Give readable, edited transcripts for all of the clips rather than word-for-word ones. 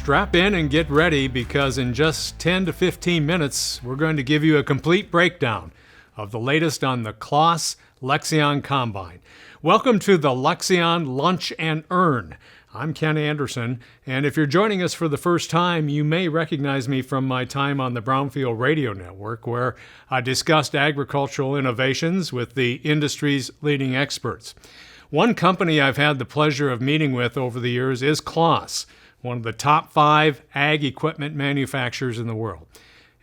Strap in and get ready, because in just 10 to 15 minutes, we're going to give you a complete breakdown of the latest on the CLAAS LEXION Combine. Welcome to the LEXION Lunch and Earn. I'm Ken Anderson, and if you're joining us for the first time, you may recognize me from my time on the Brownfield Radio Network, where I discussed agricultural innovations with the industry's leading experts. One company I've had the pleasure of meeting with over the years is CLAAS, one of the top 5 ag equipment manufacturers in the world.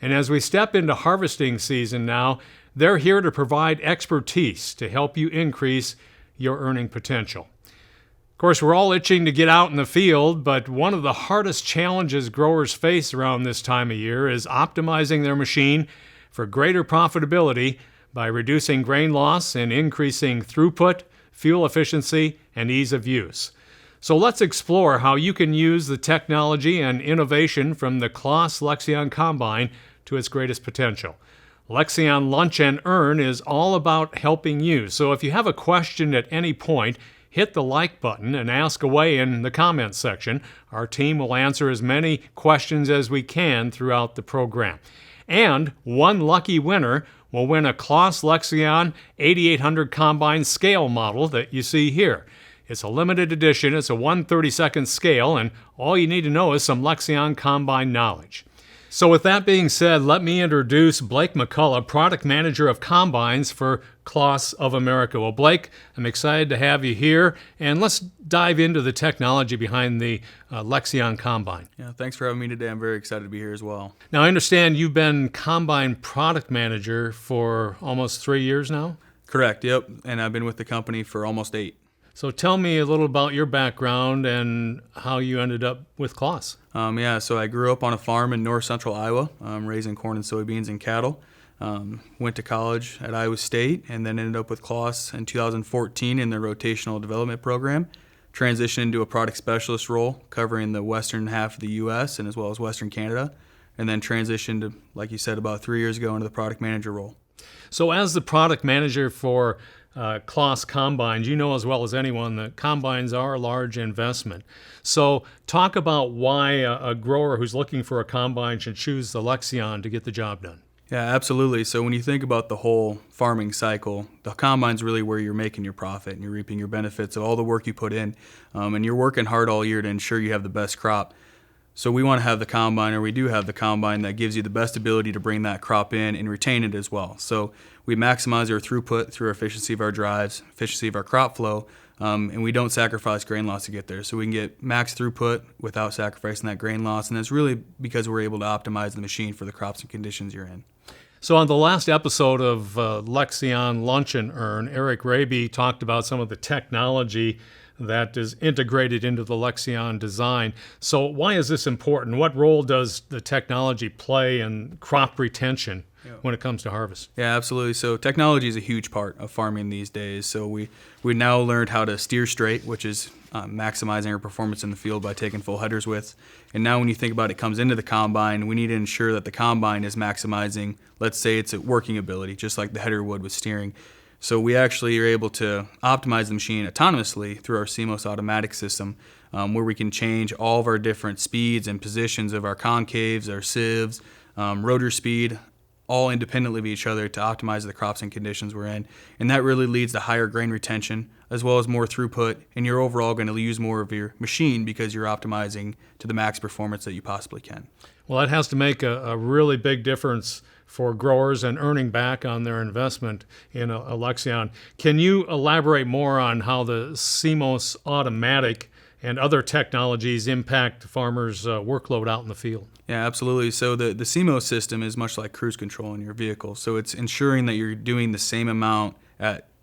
And as we step into harvesting season now, they're here to provide expertise to help you increase your earning potential. Of course, we're all itching to get out in the field, but one of the hardest challenges growers face around this time of year is optimizing their machine for greater profitability by reducing grain loss and increasing throughput, fuel efficiency, and ease of use. So let's explore how you can use the technology and innovation from the CLAAS LEXION Combine to its greatest potential. LEXION Lunch and Earn is all about helping you. So if you have a question at any point, hit the like button and ask away in the comments section. Our team will answer as many questions as we can throughout the program. And one lucky winner will win a CLAAS LEXION 8800 Combine scale model that you see here. It's a limited edition, it's a 1/32 scale, and all you need to know is some LEXION Combine knowledge. So with that being said, let me introduce Blake McCullough, Product Manager of Combines for CLAAS of America. Well, Blake, I'm excited to have you here, and let's dive into the technology behind the LEXION Combine. Yeah, thanks for having me today. I'm very excited to be here as well. Now, I understand you've been Combine Product Manager for almost 3 years now? Correct, yep, and I've been with the company for almost 8. So tell me a little about your background and how you ended up with CLAAS. So I grew up on a farm in north central Iowa, raising corn and soybeans and cattle. Went to college at Iowa State and then ended up with CLAAS in 2014 in the rotational development program. Transitioned into a product specialist role covering the western half of the U.S. and as well as western Canada. And then transitioned, like you said, about 3 years ago into the product manager role. So as the product manager for CLAAS Combines, you know as well as anyone that combines are a large investment. So talk about why a grower who's looking for a combine should choose the LEXION to get the job done. Yeah, absolutely. So when you think about the whole farming cycle, the combine's really where you're making your profit and you're reaping your benefits of all the work you put in. And you're working hard all year to ensure you have the best crop. So we want to have the combine, or we do have the combine, that gives you the best ability to bring that crop in and retain it as well. So we maximize our throughput through our efficiency of our drives, efficiency of our crop flow, and we don't sacrifice grain loss to get there. So we can get max throughput without sacrificing that grain loss, and that's really because we're able to optimize the machine for the crops and conditions you're in. So on the last episode of LEXION Lunch and Earn, Eric Raby talked about some of the technology that is integrated into the LEXION design. So why is this important? What role does the technology play in crop retention when it comes to harvest? Yeah, absolutely. So technology is a huge part of farming these days. So we now learned how to steer straight, which is maximizing our performance in the field by taking full headers widths. And now when you think about it comes into the combine, we need to ensure that the combine is maximizing, let's say it's a working ability, just like the header would with steering. So we actually are able to optimize the machine autonomously through our CMOS automatic system, where we can change all of our different speeds and positions of our concaves, our sieves, rotor speed, all independently of each other to optimize the crops and conditions we're in. And that really leads to higher grain retention as well as more throughput, and you're overall going to use more of your machine because you're optimizing to the max performance that you possibly can. Well, that has to make a really big difference for growers and earning back on their investment in a LEXION. Can you elaborate more on how the CMOS automatic and other technologies impact farmers' workload out in the field? Yeah, absolutely. So the CMOS system is much like cruise control in your vehicle. So it's ensuring that you're doing the same amount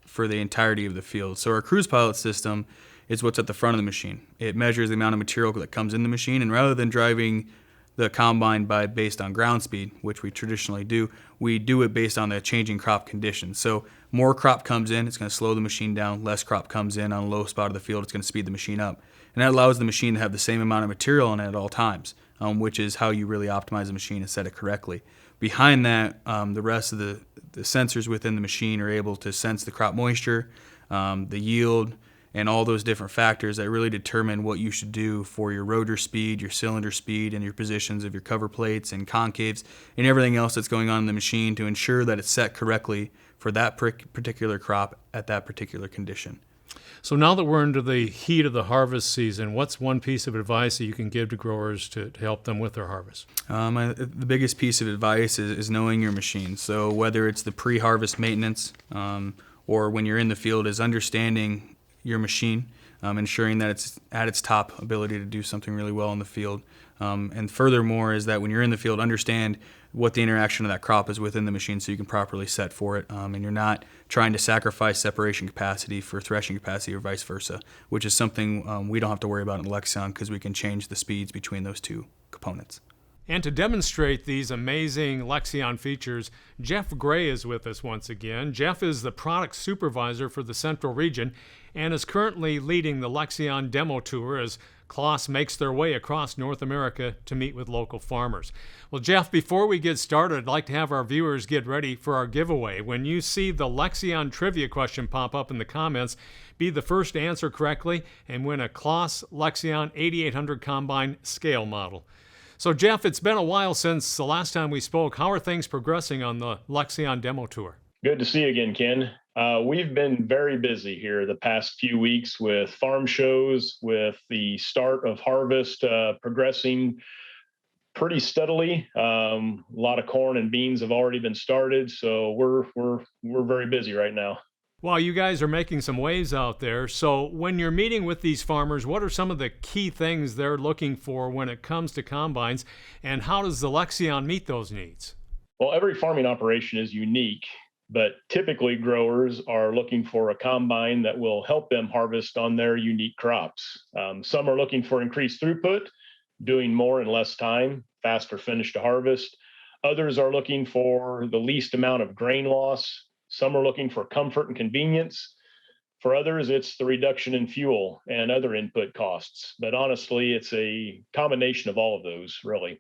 for the entirety of the field. So our cruise pilot system is what's at the front of the machine. It measures the amount of material that comes in the machine, and rather than driving the combine based on ground speed, which we traditionally do, we do it based on the changing crop conditions. So more crop comes in, it's going to slow the machine down. Less crop comes in on a low spot of the field, it's going to speed the machine up. And that allows the machine to have the same amount of material in it at all times, which is how you really optimize the machine and set it correctly. Behind that, the rest of the sensors within the machine are able to sense the crop moisture, the yield, and all those different factors that really determine what you should do for your rotor speed, your cylinder speed, and your positions of your cover plates and concaves and everything else that's going on in the machine to ensure that it's set correctly for that particular crop at that particular condition. So now that we're into the heat of the harvest season, what's one piece of advice that you can give to growers to help them with their harvest? The biggest piece of advice is knowing your machine. So whether it's the pre-harvest maintenance or when you're in the field, is understanding your machine, ensuring that it's at its top ability to do something really well in the field. And furthermore is that when you're in the field, understand what the interaction of that crop is within the machine so you can properly set for it. And you're not trying to sacrifice separation capacity for threshing capacity or vice versa, which is something we don't have to worry about in Lexion because we can change the speeds between those two components. And to demonstrate these amazing Lexion features, Jeff Gray is with us once again. Jeff is the product supervisor for the Central Region and is currently leading the Lexion demo tour as CLAAS makes their way across North America to meet with local farmers. Well, Jeff, before we get started, I'd like to have our viewers get ready for our giveaway. When you see the Lexion trivia question pop up in the comments, be the first to answer correctly and win a CLAAS Lexion 8800 Combine scale model. So, Jeff, it's been a while since the last time we spoke. How are things progressing on the Lexion demo tour? Good to see you again, Ken. We've been very busy here the past few weeks with farm shows, with the start of harvest progressing pretty steadily. A lot of corn and beans have already been started, so we're very busy right now. Well, you guys are making some waves out there. So when you're meeting with these farmers, what are some of the key things they're looking for when it comes to combines, and how does the Lexion meet those needs? Well, every farming operation is unique, but typically growers are looking for a combine that will help them harvest on their unique crops. Some are looking for increased throughput, doing more in less time, faster finish to harvest. Others are looking for the least amount of grain loss. Some are looking for comfort and convenience. For others, it's the reduction in fuel and other input costs. But honestly, it's a combination of all of those, really.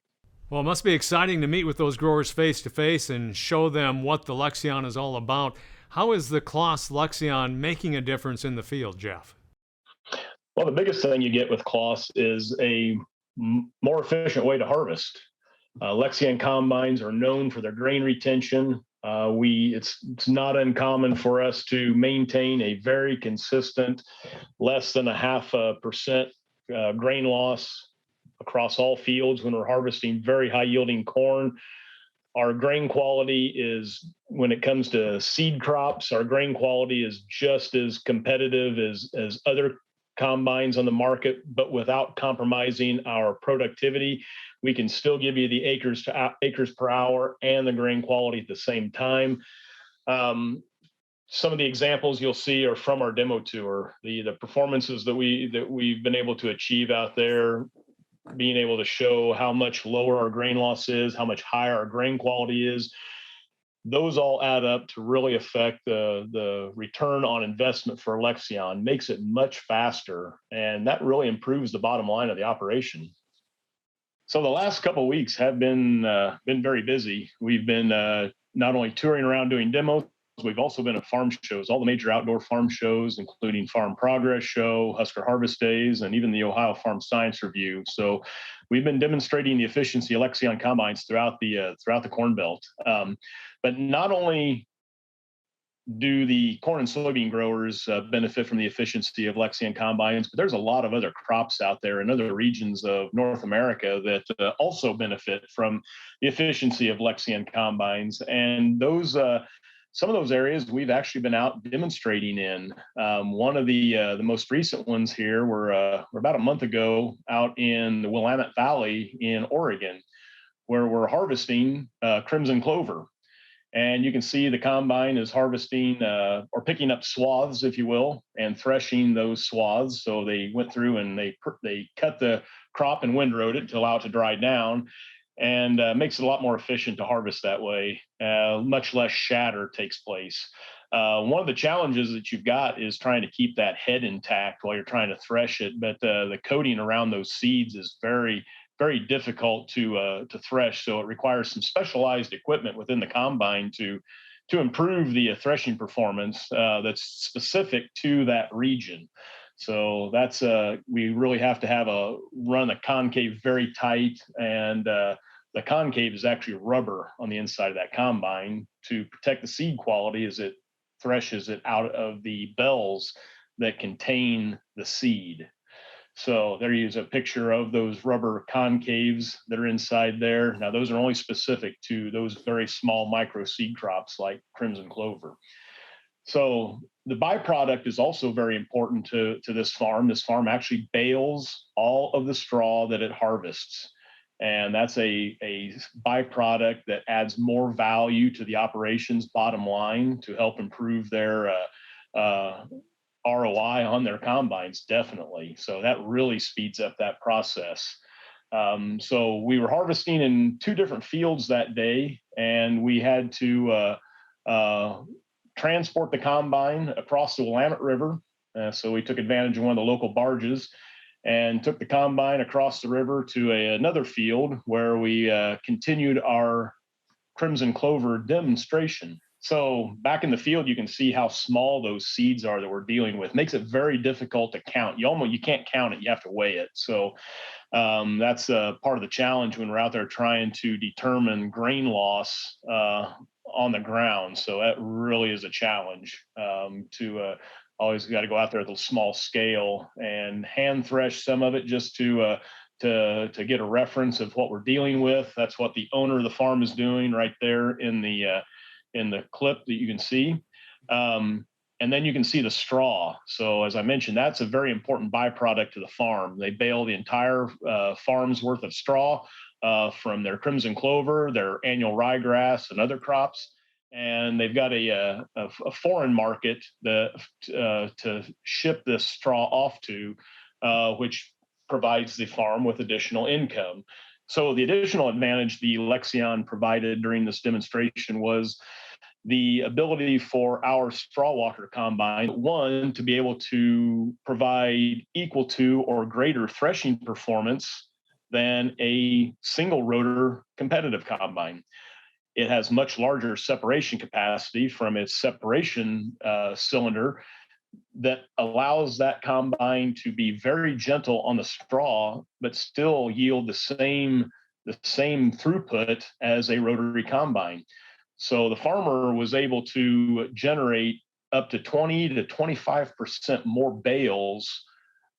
Well, it must be exciting to meet with those growers face to face and show them what the Lexion is all about. How is the CLAAS Lexion making a difference in the field, Jeff? Well, the biggest thing you get with CLAAS is a more efficient way to harvest. Lexion combines are known for their grain retention. It's not uncommon for us to maintain a very consistent, less than 0.5% grain loss across all fields when we're harvesting very high yielding corn. Our grain quality is, when it comes to seed crops, our grain quality is just as competitive as other combines on the market, but without compromising our productivity. We can still give you the acres per hour and the grain quality at the same time. Some of the examples you'll see are from our demo tour. The performances that we've been able to achieve out there, being able to show how much lower our grain loss is, how much higher our grain quality is. Those all add up to really affect the return on investment for Lexion, makes it much faster, and that really improves the bottom line of the operation. So the last couple of weeks have been very busy. We've been not only touring around doing demos, we've also been at farm shows, all the major outdoor farm shows, including Farm Progress Show, Husker Harvest Days, and even the Ohio Farm Science Review. So we've been demonstrating the efficiency of Lexion combines throughout the Corn Belt. But not only do the corn and soybean growers benefit from the efficiency of Lexion combines, but there's a lot of other crops out there in other regions of North America that also benefit from the efficiency of Lexion combines. And those some of those areas we've actually been out demonstrating in. One of the most recent ones here were about a month ago out in the Willamette Valley in Oregon, where we're harvesting crimson clover. And you can see the combine is harvesting or picking up swaths, if you will, and threshing those swaths. So they went through and they cut the crop and windrowed it to allow it to dry down, and makes it a lot more efficient to harvest that way. Much less shatter takes place. One of the challenges that you've got is trying to keep that head intact while you're trying to thresh it, but the coating around those seeds is very difficult to thresh. So it requires some specialized equipment within the combine to improve the threshing performance that's specific to that region. So that's we really have to run the concave very tight, and the concave is actually rubber on the inside of that combine to protect the seed quality as it threshes it out of the bells that contain the seed. So there you use a picture of those rubber concaves that are inside there. Now those are only specific to those very small micro seed crops like crimson clover. So the byproduct is also very important to this farm. This farm actually bales all of the straw that it harvests. And that's a byproduct that adds more value to the operations bottom line to help improve their ROI on their combines, definitely. So that really speeds up that process. So we were harvesting in 2 different fields that day, and we had to transport the combine across the Willamette River. So we took advantage of one of the local barges and took the combine across the river to another field where we continued our crimson clover demonstration. So back in the field, you can see how small those seeds are that we're dealing with. Makes it very difficult to count. You can't count it. You have to weigh it. So that's part of the challenge when we're out there trying to determine grain loss on the ground. So that really is a challenge to always got to go out there at a small scale and hand thresh some of it just to get a reference of what we're dealing with. That's what the owner of the farm is doing right there in the clip that you can see. And then you can see the straw. So as I mentioned, that's a very important byproduct to the farm. They bale the entire farm's worth of straw from their crimson clover, their annual ryegrass, and other crops. And they've got a foreign market to ship this straw off to, which provides the farm with additional income. So the additional advantage the Lexion provided during this demonstration was the ability for our straw walker combine, one, to be able to provide equal to or greater threshing performance than a single rotor competitive combine. It has much larger separation capacity from its separation cylinder that allows that combine to be very gentle on the straw, but still yield the same throughput as a rotary combine. So the farmer was able to generate up to 20 to 25% more bales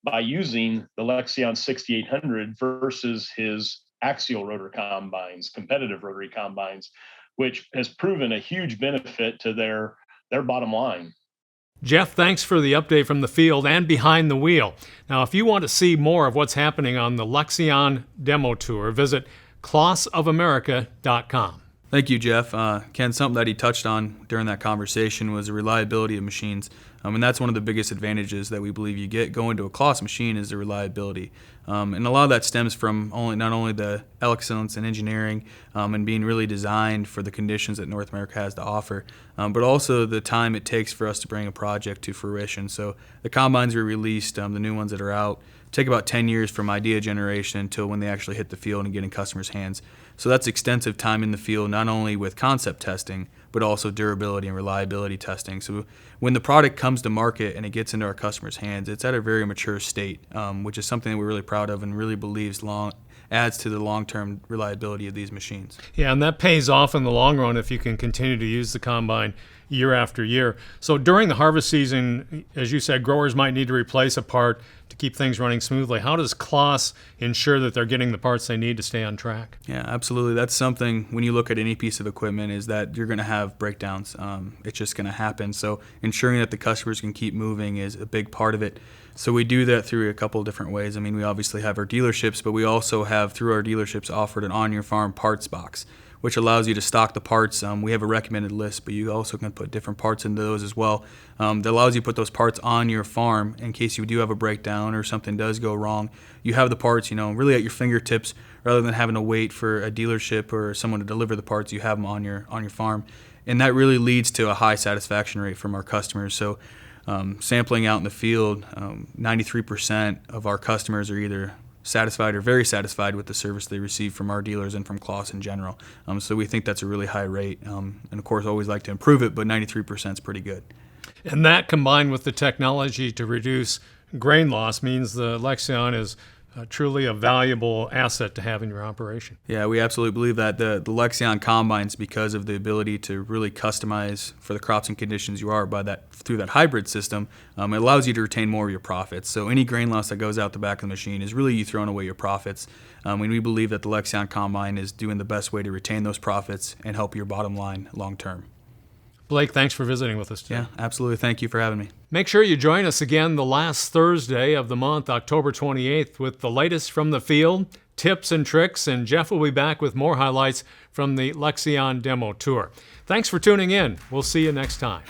by using the Lexion 6800 versus his axial rotor combines, competitive rotary combines, which has proven a huge benefit to their bottom line. Jeff, thanks for the update from the field and behind the wheel. Now, if you want to see more of what's happening on the Lexion demo tour, visit CLAASofAmerica.com. Thank you, Jeff. Ken, something that he touched on during that conversation was the reliability of machines. And that's one of the biggest advantages that we believe you get going to a CLAAS machine is the reliability. And a lot of that stems from not only the excellence in engineering and being really designed for the conditions that North America has to offer, but also the time it takes for us to bring a project to fruition. So the combines we released, the new ones that are out, take about 10 years from idea generation until when they actually hit the field and get in customers' hands. So that's extensive time in the field, not only with concept testing, but also durability and reliability testing. So when the product comes to market and it gets into our customers' hands, it's at a very mature state, which is something that we're really proud of and really believes adds to the long-term reliability of these machines. Yeah, and that pays off in the long run if you can continue to use the combine year after year. So during the harvest season, as you said, growers might need to replace a part to keep things running smoothly. How does CLAAS ensure that they're getting the parts they need to stay on track? Yeah, absolutely. That's something when you look at any piece of equipment is that you're going to have breakdowns. It's just going to happen. So ensuring that the customers can keep moving is a big part of it. So we do that through a couple of different ways. I mean, we obviously have our dealerships, but we also have, through our dealerships, offered an on-your-farm parts box, which allows you to stock the parts. We have a recommended list, but you also can put different parts into those as well. That allows you to put those parts on your farm in case you do have a breakdown or something does go wrong. You have the parts, really at your fingertips rather than having to wait for a dealership or someone to deliver the parts. You have them on your farm, and that really leads to a high satisfaction rate from our customers. So sampling out in the field, 93% of our customers are either satisfied or very satisfied with the service they receive from our dealers and from CLAAS in general. So we think that's a really high rate, and of course always like to improve it, but 93% is pretty good. And that combined with the technology to reduce grain loss means the Lexion is truly a valuable asset to have in your operation. Yeah, we absolutely believe that the Lexion combines, because of the ability to really customize for the crops and conditions you are through that hybrid system, it allows you to retain more of your profits. So any grain loss that goes out the back of the machine is really you throwing away your profits. And we believe that the Lexion combine is doing the best way to retain those profits and help your bottom line long term. Blake, thanks for visiting with us today. Yeah, absolutely. Thank you for having me. Make sure you join us again the last Thursday of the month, October 28th, with the latest from the field, tips and tricks, and Jeff will be back with more highlights from the Lexion demo tour. Thanks for tuning in. We'll see you next time.